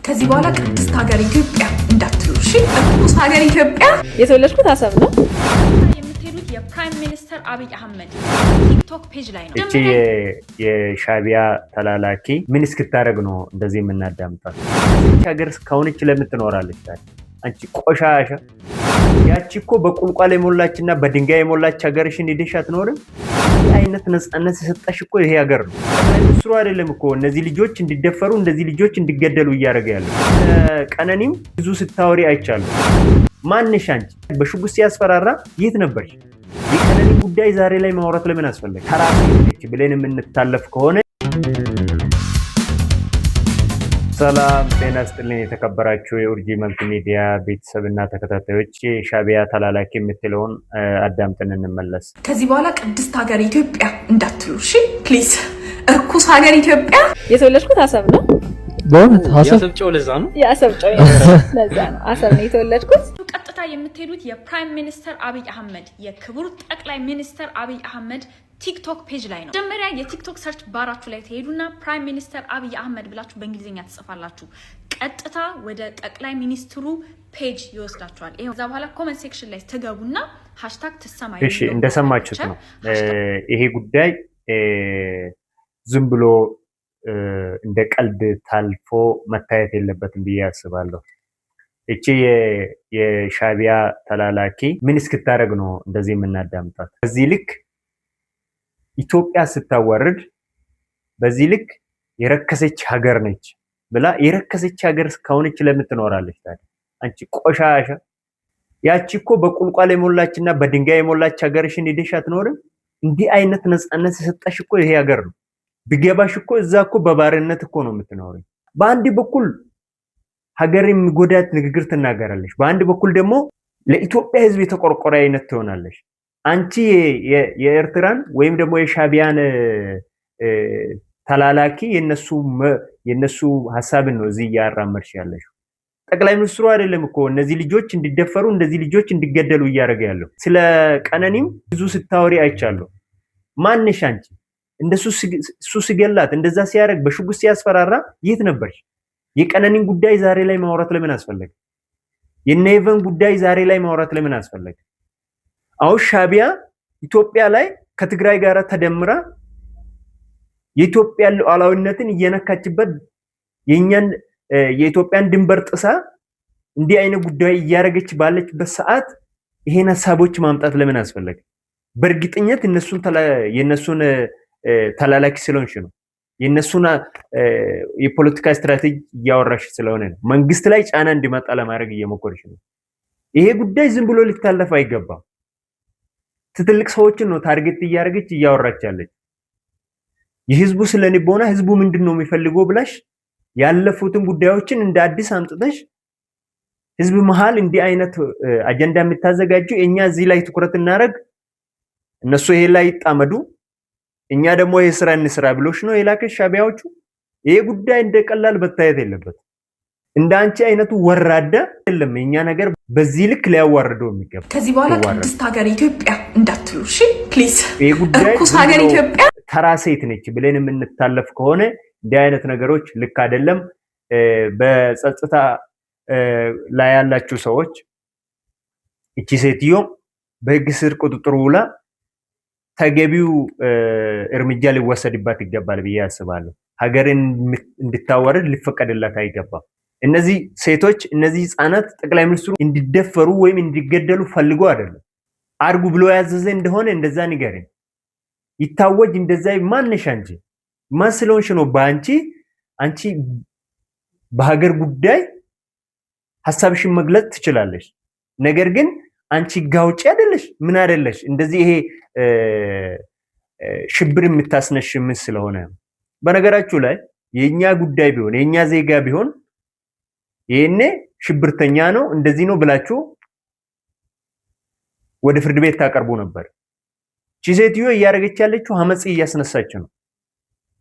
ከዚህ በኋላ ቅድስት ሀገር ኢትዮጵያ እንዳትሉ እሺ። ቅድስት ሀገር ኢትዮጵያ የተወለድኩት አሰብ ነው። የምትሄዱት የፕራይም ሚኒስተር አብይ አህመድ ቲክቶክ ፔጅ ላይ ነው። እቺ የሻቢያ ተላላኪ ምን እስክታደርግ ነው እንደዚህ የምናዳምጣት? ሀገር ከሆነች ለምን ትኖራለች? አንቺ ቆሻሻ! ያቺ እኮ በቁልቋል የሞላችና በድንጋይ የሞላች ሀገርሽን ሄደሽ አትኖርም? ይህ አይነት ነፃነት የሰጠሽ እኮ ይሄ ሀገር ነው። ምስሩ አይደለም እኮ እነዚህ ልጆች እንዲደፈሩ እንደዚህ ልጆች እንዲገደሉ እያደረገ ያለው። ቀነኒም ብዙ ስታወሪ አይቻለሁ። ማንሽ አንቺ? በሽጉጥ ሲያስፈራራ የት ነበርሽ? የቀነኒ ጉዳይ ዛሬ ላይ ማውራት ለምን አስፈለገ? ተራሴ ብለን የምንታለፍ ከሆነ ሰላም ጤና ይስጥልኝ። የተከበራችሁ የኡርጂ መልቲሚዲያ ቤተሰብና ተከታታዮች ሻቢያ ተላላኪ የምትለውን አዳምጠን እንመለስ። ከዚህ በኋላ ቅድስት ሀገር ኢትዮጵያ እንዳትሉ እሺ ፕሊዝ። እርኩስ ሀገር ኢትዮጵያ። የተወለድኩት አሰብ ነው። በእውነት አሰብ ያሰብጨው ለዛ ነው። ያሰብጨው ለዛ ነው አሰብ ነው የተወለድኩት። ቀጥታ የምትሄዱት የፕራይም ሚኒስተር አብይ አህመድ የክቡር ጠቅላይ ሚኒስተር አብይ አህመድ ቲክቶክ ፔጅ ላይ ነው። መጀመሪያ የቲክቶክ ሰርች ባራችሁ ላይ ትሄዱና ፕራይም ሚኒስተር አብይ አህመድ ብላችሁ በእንግሊዝኛ ትጽፋላችሁ። ቀጥታ ወደ ጠቅላይ ሚኒስትሩ ፔጅ ይወስዳችኋል። ይሄ ከዛ በኋላ ኮሜንት ሴክሽን ላይ ትገቡና ሃሽታግ ትሰማዩ። እሺ እንደሰማችሁት ነው። ይሄ ጉዳይ ዝም ብሎ እንደ ቀልድ ታልፎ መታየት የለበትም ብዬ አስባለሁ። እቺ የሻቢያ ተላላኪ ምን እስክታደርግ ነው እንደዚህ የምናዳምጣት? በዚህ ልክ ኢትዮጵያ ስታዋርድ በዚህ ልክ የረከሰች ሀገር ነች ብላ የረከሰች ሀገር ከሆነች ለምን ትኖራለች ታዲያ? አንቺ ቆሻሻ! ያቺ እኮ በቁልቋል የሞላችና በድንጋይ የሞላች ሀገርሽን ሄደሽ አትኖርም? እንዲህ አይነት ነፃነት የሰጠሽ እኮ ይሄ ሀገር ነው። ቢገባሽ እኮ እዛ እኮ በባርነት እኮ ነው የምትኖረው። በአንድ በኩል ሀገር የሚጎዳት ንግግር ትናገራለች፣ በአንድ በኩል ደግሞ ለኢትዮጵያ ሕዝብ የተቆርቆረ አይነት ትሆናለች። አንቺ የኤርትራን ወይም ደግሞ የሻቢያን ተላላኪ የነሱ ሐሳብን ነው እዚህ ያራመድሽ ያለሽ። ጠቅላይ ሚኒስትሩ አይደለም እኮ እነዚህ ልጆች እንዲደፈሩ እንደዚህ ልጆች እንዲገደሉ እያደረገ ያለው። ስለ ቀነኒም ብዙ ስታወሪ አይቻለሁ። ማንሽ አንቺ? እንደሱ እሱ ሲገላት እንደዛ ሲያደርግ በሽጉጥ ሲያስፈራራ የት ነበርሽ? የቀነኒን ጉዳይ ዛሬ ላይ ማውራት ለምን አስፈለገ? የኔቨን ጉዳይ ዛሬ ላይ ማውራት ለምን አስፈለገ? አሁን ሻቢያ ኢትዮጵያ ላይ ከትግራይ ጋር ተደምራ የኢትዮጵያ ሉዓላዊነትን እየነካችበት የኢትዮጵያን ድንበር ጥሳ እንዲህ አይነት ጉዳይ እያደረገች ባለችበት ሰዓት ይሄን ሐሳቦች ማምጣት ለምን አስፈለገ? በእርግጠኝነት የነሱን ተላላኪ ስለሆንሽ ነው። የነሱን የፖለቲካ ስትራቴጂ እያወራሽ ስለሆነ ነው። መንግስት ላይ ጫና እንዲመጣ ለማድረግ እየሞከርሽ ነው። ይሄ ጉዳይ ዝም ብሎ ሊታለፍ አይገባም። ትልቅ ሰዎችን ነው ታርጌት እያደረገች እያወራች ያለች። የህዝቡ ስለንቦና ህዝቡ ምንድነው የሚፈልገው ብላሽ ያለፉትን ጉዳዮችን እንደ አዲስ አምጥተሽ ህዝብ መሃል እንዲህ አይነት አጀንዳ የምታዘጋጁ እኛ እዚህ ላይ ትኩረት እናደርግ፣ እነሱ ይሄ ላይ ይጣመዱ፣ እኛ ደግሞ ይሄ ስራ እንስራ ብሎሽ ነው የላከሽ ሻቢያዎቹ። ይሄ ጉዳይ እንደቀላል በታየት የለበት። እንዳንቺ አይነቱ ወራዳ አይደለም የኛ ነገር በዚህ ልክ ሊያዋርደው የሚገባ። ከዚህ በኋላ ቅድስት ሀገር ኢትዮጵያ እንዳትሉ እሺ ፕሊዝ። ይሄ ጉዳይ እርኩስ ሀገር ኢትዮጵያ ተራ ሴት ነች ብለን የምንታለፍ ከሆነ እንዲህ አይነት ነገሮች ልክ አይደለም። በጸጥታ ላይ ያላችሁ ሰዎች እቺ ሴትዮ በህግ ስር ቁጥጥር ውላ ተገቢው እርምጃ ሊወሰድባት ይገባል ብዬ አስባለሁ። ሀገርን እንድታዋርድ ሊፈቀድላት አይገባም። እነዚህ ሴቶች እነዚህ ህፃናት ጠቅላይ ሚኒስትሩ እንዲደፈሩ ወይም እንዲገደሉ ፈልጎ አይደለም። አርጉ ብሎ ያዘዘ እንደሆነ እንደዛ ንገረኝ፣ ይታወጅ። እንደዛ ማንሽ አንቺ? ማን ስለሆንሽ ነው አንቺ በሀገር ጉዳይ ሐሳብሽን መግለጽ ትችላለሽ። ነገር ግን አንቺ ጋውጪ አይደለሽ፣ ምን አይደለሽ። እንደዚህ ይሄ ሽብር የምታስነሽ ምን ስለሆነ። በነገራችሁ ላይ የኛ ጉዳይ ቢሆን የኛ ዜጋ ቢሆን ይሄኔ ሽብርተኛ ነው እንደዚህ ነው ብላችሁ ወደ ፍርድ ቤት ታቀርቡ ነበር። እቺ ሴትዮ እያደረገች ያለችው አመጽ እያስነሳች ነው፣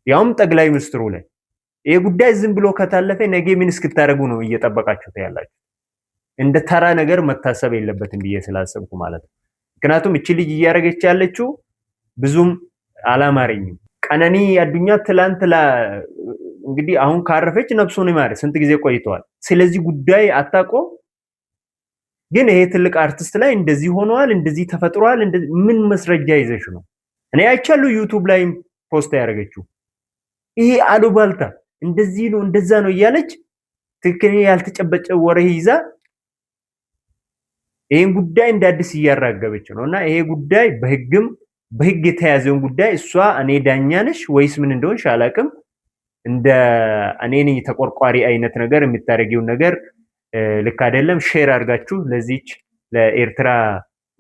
ያውም ጠቅላይ ሚኒስትሩ ላይ። ይሄ ጉዳይ ዝም ብሎ ከታለፈ ነገ ምን እስክታረጉ ነው እየጠበቃችሁት ያላችሁ? እንደ ተራ ነገር መታሰብ የለበትም ብዬ ስላሰብኩ ማለት ነው። ምክንያቱም እቺ ልጅ እያደረገች ያለችው ብዙም አላማረኝም። ቀነኒ አዱኛ ትላንት እንግዲህ አሁን ካረፈች ነፍሱን ይማር፣ ስንት ጊዜ ቆይተዋል። ስለዚህ ጉዳይ አታውቀው። ግን ይሄ ትልቅ አርቲስት ላይ እንደዚህ ሆነዋል፣ እንደዚህ ተፈጥሯል፣ ምን መስረጃ ይዘሽ ነው? እኔ አይቻለሁ ዩቲዩብ ላይ ፖስት ያደረገችው። ይሄ አሉባልታ እንደዚህ ነው እንደዛ ነው እያለች ትክክለኛ ያልተጨበጨ ወሬ ይዛ ይሄን ጉዳይ እንደ አዲስ እያራገበች ነውና ይሄ ጉዳይ በህግ የተያዘውን ጉዳይ እሷ እኔ ዳኛ ነሽ ወይስ ምን እንደሆንሽ አላውቅም፣ እንደ እኔ ነኝ ተቆርቋሪ አይነት ነገር የምታረጊው ነገር ልክ አይደለም። ሼር አድርጋችሁ ለዚች ለኤርትራ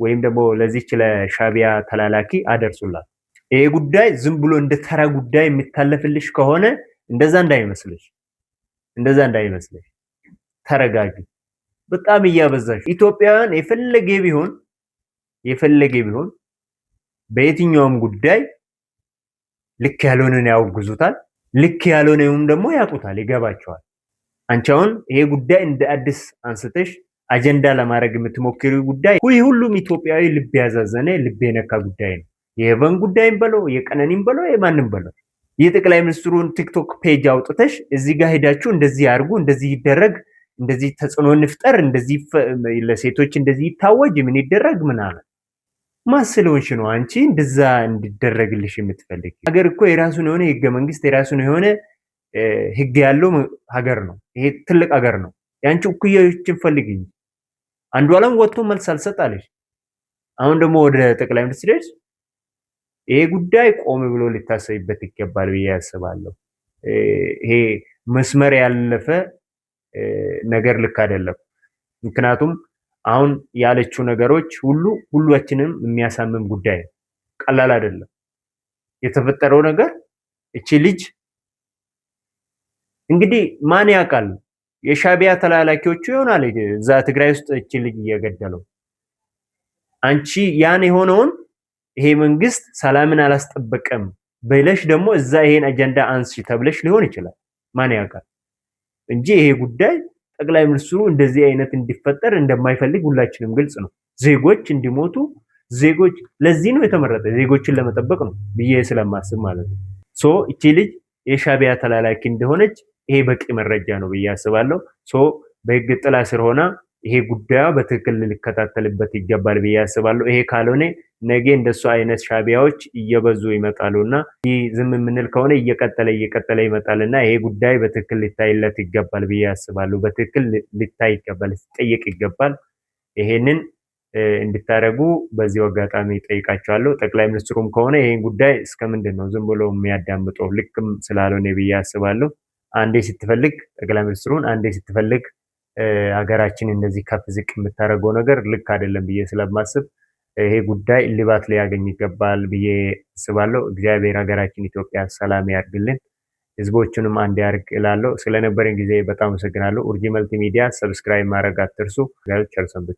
ወይም ደግሞ ለዚች ለሻቢያ ተላላኪ አደርሱላት። ይሄ ጉዳይ ዝም ብሎ እንደ ተራ ጉዳይ የሚታለፍልሽ ከሆነ እንደዛ እንዳይመስልሽ፣ ተረጋጊ። በጣም እያበዛሽ። ኢትዮጵያውያን የፈለገ ቢሆን በየትኛውም ጉዳይ ልክ ያልሆነን ያወግዙታል፣ ልክ ያልሆነውም ደግሞ ያጡታል፣ ይገባቸዋል። አንቺ አሁን ይሄ ጉዳይ እንደ አዲስ አንስተሽ አጀንዳ ለማድረግ የምትሞክሪው ጉዳይ ሁሉም ኢትዮጵያዊ ልብ ያዛዘነ ልብ የነካ ጉዳይ ነው። የሄቨን ጉዳይም በለው የቀነኒም በለው የማንም በለው የጠቅላይ ሚኒስትሩን ቲክቶክ ፔጅ አውጥተሽ እዚህ ጋር ሄዳችሁ እንደዚህ አድርጉ፣ እንደዚህ ይደረግ፣ እንደዚህ ተጽዕኖ እንፍጠር፣ እንደዚህ ለሴቶች እንደዚህ ይታወጅ፣ ምን ይደረግ ምናምን ማስለውንሽ ነው አንቺ እንደዛ እንዲደረግልሽ የምትፈልጊ? ሀገር እኮ የራሱን የሆነ ህገ መንግስት የራሱን የሆነ ህግ ያለው ሀገር ነው። ይሄ ትልቅ ሀገር ነው። ያንቺ እኩያዎችን ፈልጊ እንጂ አንዱ ዓለም ወጥቶ መልስ አልሰጣለሽ። አሁን ደግሞ ወደ ጠቅላይ ሚኒስትር ይሄ ጉዳይ ቆም ብሎ ሊታሰብበት ይገባል ብዬ ያስባለሁ። ይሄ መስመር ያለፈ ነገር ልክ አይደለም። ምክንያቱም አሁን ያለችው ነገሮች ሁላችንም የሚያሳምም ጉዳይ ነው። ቀላል አይደለም የተፈጠረው ነገር። እቺ ልጅ እንግዲህ ማን ያውቃል የሻቢያ ተላላኪዎቹ ይሆናል እዛ ትግራይ ውስጥ እቺ ልጅ እየገደለው። አንቺ ያን የሆነውን ይሄ መንግስት ሰላምን አላስጠበቀም ብለሽ ደግሞ እዛ ይሄን አጀንዳ አንሺ ተብለሽ ሊሆን ይችላል። ማን ያውቃል እንጂ ይሄ ጉዳይ ጠቅላይ ሚኒስትሩ እንደዚህ አይነት እንዲፈጠር እንደማይፈልግ ሁላችንም ግልጽ ነው። ዜጎች እንዲሞቱ ዜጎች ለዚህ ነው የተመረጠ ዜጎችን ለመጠበቅ ነው ብዬ ስለማስብ ማለት ነው። እቺ ልጅ የሻቢያ ተላላኪ እንደሆነች ይሄ በቂ መረጃ ነው ብዬ አስባለሁ። በህግ ጥላ ስር ሆና ይሄ ጉዳዩ በትክክል ሊከታተልበት ይገባል ብዬ አስባለሁ። ይሄ ካልሆነ ነገ እንደሱ አይነት ሻቢያዎች እየበዙ ይመጣሉና ይህ ዝም የምንል ከሆነ እየቀጠለ ይመጣልና ይሄ ጉዳይ በትክክል ሊታይለት ይገባል ብዬ አስባለሁ። በትክክል ሊታይ ይገባል፣ ሊጠየቅ ይገባል። ይሄንን እንድታረጉ በዚህ አጋጣሚ ጠይቃቸዋለሁ። ጠቅላይ ሚኒስትሩም ከሆነ ይሄን ጉዳይ እስከምንድን ነው ዝም ብሎ የሚያዳምጠው? ልክም ስላልሆነ ብዬ አስባለሁ። አንዴ ስትፈልግ ጠቅላይ ሚኒስትሩን አንዴ ስትፈልግ ሀገራችን እንደዚህ ከፍ ዝቅ የምታደርገው ነገር ልክ አይደለም ብዬ ስለማስብ ይሄ ጉዳይ እልባት ሊያገኝ ይገባል ብዬ አስባለሁ። እግዚአብሔር ሀገራችን ኢትዮጵያ ሰላም ያርግልን፣ ህዝቦቹንም አንድ ያርግ እላለሁ። ስለነበረን ጊዜ በጣም አመሰግናለሁ። ኡርጂ መልቲ ሚዲያ ሰብስክራይብ ማድረግ አትርሱ። ቸር ሰንብቱ።